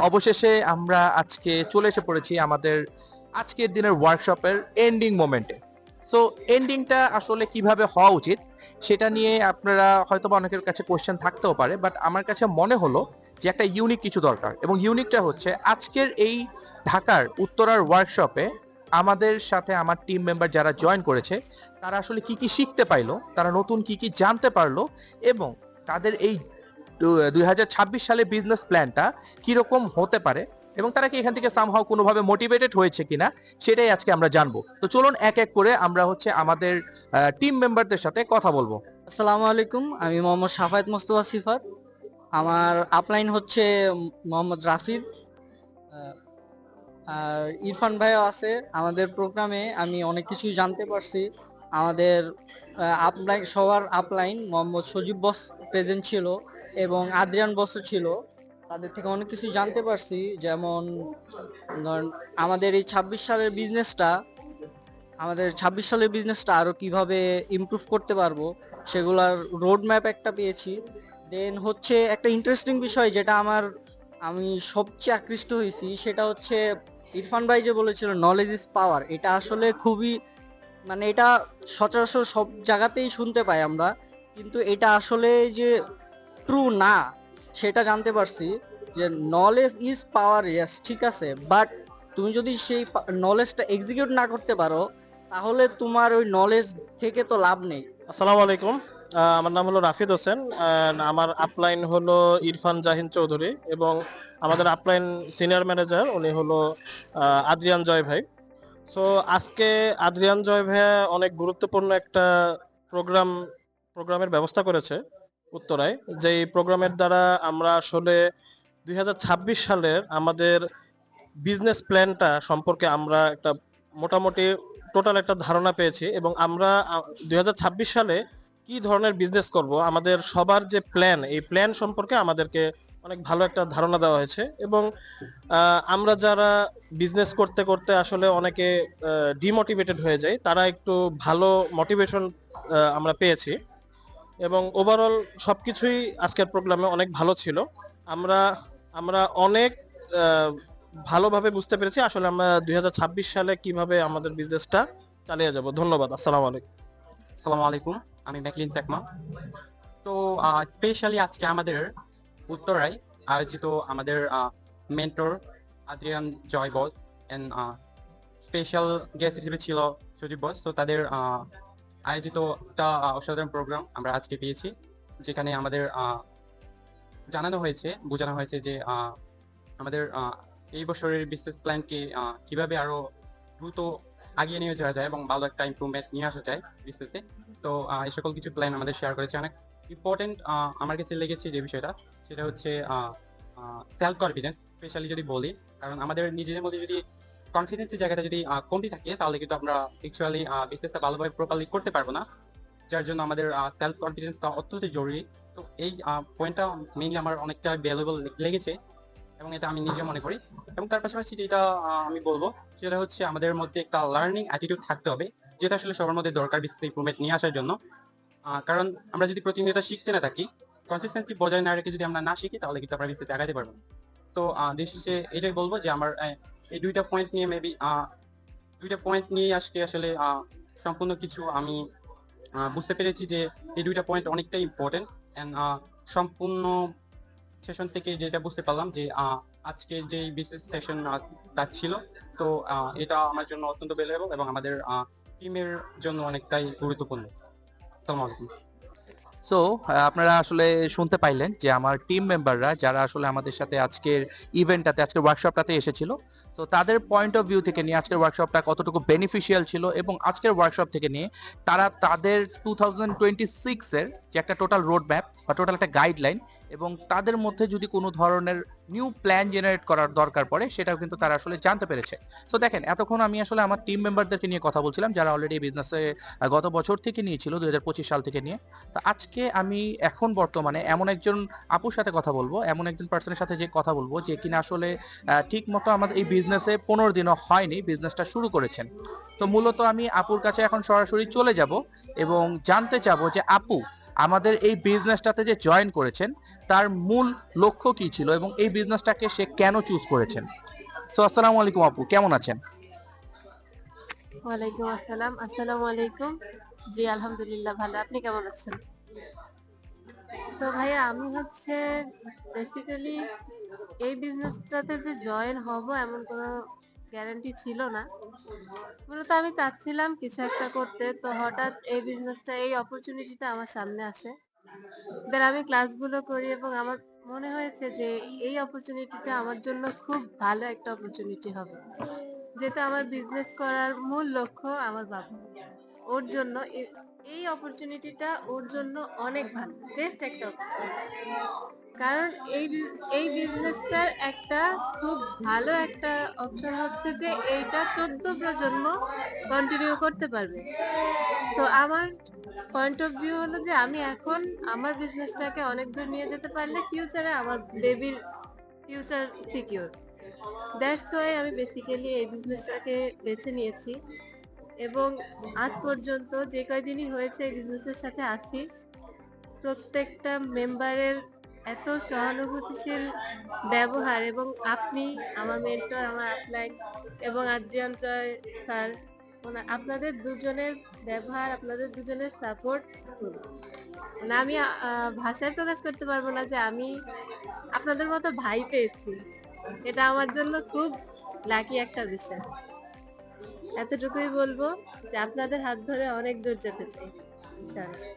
অবশেষে আমরা আজকে চলে এসে পড়েছি আমাদের আজকের দিনের ওয়ার্কশপের এন্ডিং মোমেন্টে। সো এন্ডিংটা আসলে কিভাবে হওয়া উচিত সেটা নিয়ে আপনারা হয়তো বা অনেকের কাছে কোশ্চেন থাকতেও পারে, বাট আমার কাছে মনে হলো যে একটা ইউনিক কিছু দরকার, এবং ইউনিকটা হচ্ছে আজকের এই ঢাকার উত্তরার ওয়ার্কশপে আমাদের সাথে আমার টিম মেম্বার যারা জয়েন করেছে তারা আসলে কি কি শিখতে পাইলো, তারা নতুন কি কি জানতে পারলো, এবং তাদের এই 2026 সালে বিজনেস প্ল্যানটা কিরকম হতে পারে, এবং তারা কি এখান থেকে সামহাও কোনোভাবে মোটিভেটেড হয়েছে কিনা সেটাই আজকে আমরা জানবো। তো চলুন এক এক করে আমরা হচ্ছে আমাদের টিম মেম্বারদের সাথে কথা বলবো। আসসালামু আলাইকুম, আমি মোহাম্মদ সাফায়েত মোস্তফা সিফাত। আমার আপলাইন হচ্ছে মোহাম্মদ রাফিদ। আর ইরফান ভাইও আছে আমাদের প্রোগ্রামে। আমি অনেক কিছুই জানতে পারছি। আমাদের আপলাইন, সবার আপলাইন মোহাম্মদ সজীব বস প্রেজেন্ট ছিল এবং আদ্রিয়ান বসও ছিল। তাদের থেকে অনেক কিছু জানতে পারছি, যেমন ধরেন আমাদের এই 26 সালের বিজনেসটা আরো কিভাবে ইমপ্রুভ করতে পারবো সেগুলার রোড ম্যাপ একটা পেয়েছি। দেন হচ্ছে একটা ইন্টারেস্টিং বিষয় যেটা আমি সবচেয়ে আকৃষ্ট হয়েছি, সেটা হচ্ছে ইরফান ভাই যে বলেছিল নলেজ ইজ পাওয়ার। এটা আসলে খুবই, মানে এটা সচরাচর সব জায়গাতেই শুনতে পাই আমরা, কিন্তু এটা আসলে যে ট্রু না সেটা জানতে পারছি। যে নলেজ ইজ পাওয়ার, ইয়েস ঠিক আছে, বাট তুমি যদি সেই নলেজটা এক্সিকিউট না করতে পারো তাহলে তোমার ওই নলেজ থেকে তো লাভ নেই। আসসালামু আলাইকুম। আমার নাম হলো রাফিদ হোসেন। আমার আপলাইন হলো ইরফান জাহিন চৌধুরী, এবং আমাদের আপলাইন সিনিয়র ম্যানেজার উনি হলো আদ্রিয়ান জয় ভাই। সো আজকে আদ্রিয়ান জয় ভাইয়া অনেক গুরুত্বপূর্ণ একটা প্রোগ্রামের ব্যবস্থা করেছে উত্তরায়, যেই প্রোগ্রামের দ্বারা আমরা আসলে 2026 সালের আমাদের বিজনেস প্ল্যানটা সম্পর্কে আমরা একটা মোটামুটি টোটাল একটা ধারণা পেয়েছি, এবং আমরা 2026 সালে কি ধরনের বিজনেস করব, আমাদের সবার যে প্ল্যান, এই প্ল্যান সম্পর্কে আমাদেরকে অনেক ভালো একটা ধারণা দেওয়া হয়েছে। এবং আমরা যারা বিজনেস করতে করতে আসলে অনেকে ডিমোটিভেটেড হয়ে যায়, তারা একটু ভালো মোটিভেশন আমরা পেয়েছি, এবং ওভারঅল সবকিছুই আজকের প্রোগ্রামে অনেক ভালো ছিল। আমরা আমরা অনেক ভালোভাবে বুঝতে পেরেছি আসলে আমরা 2026 সালে কিভাবে আমাদের বিজনেসটা চালিয়ে যাব। ধন্যবাদ। আসসালামু আলাইকুম। আসসালামু আলাইকুম, আমি ম্যাকলিন চাকমা। তো স্পেশালি আজকে আমাদের উত্তরায় আয়োজিত আমাদের mentor Adrian Joy Bose and special guest হিসেবে ছিল সজীব বস। তো তাদের আয়োজিত একটা অসাধারণ প্রোগ্রাম আমরা আজকে পেয়েছি, যেখানে আমাদের বোঝানো হয়েছে যে আমাদের এই বছরের বিজনেস প্ল্যানকে কিভাবে আরো দ্রুত আগিয়ে নিয়ে যাওয়া যায় এবং ভালো একটা ইমপ্রুভমেন্ট নিয়ে আসা যায় বিজনেসে। তো এই সকল কিছু প্ল্যান আমাদের শেয়ার করেছে। অনেক ইম্পর্টেন্ট আমার কাছে লেগেছে যে বিষয়টা, সেটা হচ্ছে সেলফ কনফিডেন্স। স্পেশালি যদি বলি, কারণ আমাদের নিজেদের মধ্যে যদি কনফিডেন্সের জায়গাটা যদি কমতি থাকে তাহলে কিন্তু আমরা অ্যাকচুয়ালি বিজনেসটা ভালোভাবে প্রপারলি করতে পারবো না, যার জন্য আমাদের সেলফ কনফিডেন্সটা অত্যন্ত জরুরি। তো এই পয়েন্টটা মেইনলি আমার অনেকটা ভ্যালুয়েবল লেগেছে, এবং এটা আমি নিজে মনে করি। এবং তার পাশাপাশি যেটা আমি বলবো সেটা হচ্ছে আমাদের মধ্যে একটা লার্নিং অ্যাটিটিউড থাকতে হবে, যেটা আসলে সবার মধ্যে দরকার বিজনেস ইমপ্রুভমেন্ট নিয়ে আসার জন্য। কারণ আমরা যদি প্রতিনিয়ত শিখতে না থাকি, কনসিস্টেন্সি বজায় না রেখে যদি আমরা না শিখি, তাহলে কিন্তু আমরা বিজনেসে আগাতে পারবো না। তো দিন শেষে এটাই বলবো যে আমার এই দুইটা পয়েন্ট নিয়ে আজকে আসলে সম্পূর্ণ কিছু আমি বুঝতে পেরেছি যে এই দুইটা পয়েন্ট অনেকটাই ইম্পর্টেন্ট। এন্ড সম্পূর্ণ সেশন থেকে যেটা বুঝতে পারলাম যে আজকে যে বিজনেস সেশন ছিল, তো এটা আমার জন্য অত্যন্ত ভ্যালুয়েবল এবং আমাদের টিমের জন্য অনেকটাই গুরুত্বপূর্ণ। আসসালামু আলাইকুম। সো আপনারা আসলে শুনতে পাইলেন যে আমার টিম মেম্বাররা যারা আসলে আমাদের সাথে আজকের ওয়ার্কশপটাতে এসেছিল, তো তাদের পয়েন্ট অফ ভিউ থেকে নিয়ে আজকের ওয়ার্কশপটা কতটুকু বেনিফিশিয়াল ছিল, এবং আজকের ওয়ার্কশপ থেকে নিয়ে তারা তাদের 2026 এর যে একটা টোটাল রোড ম্যাপ বা টোটাল একটা গাইডলাইন, এবং তাদের মধ্যে যদি কোনো ধরনের নিউ প্ল্যান জেনারেট করার দরকার পড়ে সেটাও কিন্তু তারা আসলে জানতে পেরেছে। সো দেখেন, এতক্ষণ আমি আসলে আমার টিম মেম্বারদেরকে নিয়ে কথা বলছিলাম যারা অলরেডি বিজনেসে গত বছর থেকে নিয়েছিল, 2025 সাল থেকে নিয়ে। তো আজকে আমি এখন বর্তমানে এমন একজন আপুর সাথে কথা বলবো, এমন একজন পার্সনের সাথে যে কথা বলবো যে কিনা আসলে ঠিক মতো আমাদের এই বিজনেসে 15 দিনও হয়নি বিজনেসটা শুরু করেছেন। তো মূলত আমি আপুর কাছে এখন সরাসরি চলে যাব এবং জানতে চাবো যে আপু, আমাদের এই বিজনেসটাতে যে জয়েন করেছেন তার মূল লক্ষ্য কি ছিল এবং এই বিজনেসটাকে সে কেন চুজ করেছেন। সো আসসালামু আলাইকুম আপু, কেমন আছেন? ওয়ালাইকুম আসসালাম। আসসালামু আলাইকুম। জি আলহামদুলিল্লাহ ভালো। আপনি কেমন আছেন? তো ভাইয়া আমি হচ্ছে বেসিক্যালি এই বিজনেসটাতে যে জয়েন হব এমন কোনো গ্যারান্টি ছিল না। মূলত আমি চাচ্ছিলাম কিছু একটা করতে, তো হঠাৎ এই বিজনেসটা এই অপরচুনিটিটা আমার সামনে আসে। দেন আমি ক্লাসগুলো করি এবং আমার মনে হয়েছে যে এই অপরচুনিটিটা আমার জন্য খুব ভালো একটা অপরচুনিটি হবে। যেটা আমার বিজনেস করার মূল লক্ষ্য আমার বাবা। ওর জন্য এই অপরচুনিটিটা ওর জন্য অনেক ভালো, বেস্ট একটা অপরচুনিটি। কারণ এই বিজনেসটার একটা খুব ভালো একটা অপশন হচ্ছে যে এইটা 14 প্রজন্ম কন্টিনিউ করতে পারবে। তো আমার পয়েন্ট অফ ভিউ হলো যে আমি এখন আমার বিজনেসটাকে অনেক দূর নিয়ে যেতে পারলে ফিউচারে আমার বেবির ফিউচার সিকিউর। দ্যাটস ওয়াই আমি বেসিক্যালি এই বিজনেসটাকে বেছে নিয়েছি এবং আজ পর্যন্ত যে কয়দিনই হয়েছে এই বিজনেসের সাথে আছি, প্রত্যেকটা মেম্বারের এত সহানুভূতিশীল ব্যবহার এবং আপনি আমার মেন্টর, আমার আপলাইন এবং আদ্রিয়ান জয় স্যার, আপনাদের দুজনের ব্যবহার, আপনাদের দুজনের সাপোর্ট মানে আমি ভাষায় প্রকাশ করতে পারবো না যে আমি আপনাদের মতো ভাই পেয়েছি। এটা আমার জন্য খুব লাকি একটা বিষয়। এতটুকুই বলবো যে আপনাদের হাত ধরে অনেক দূর যেতে চাই ইনশাআল্লাহ।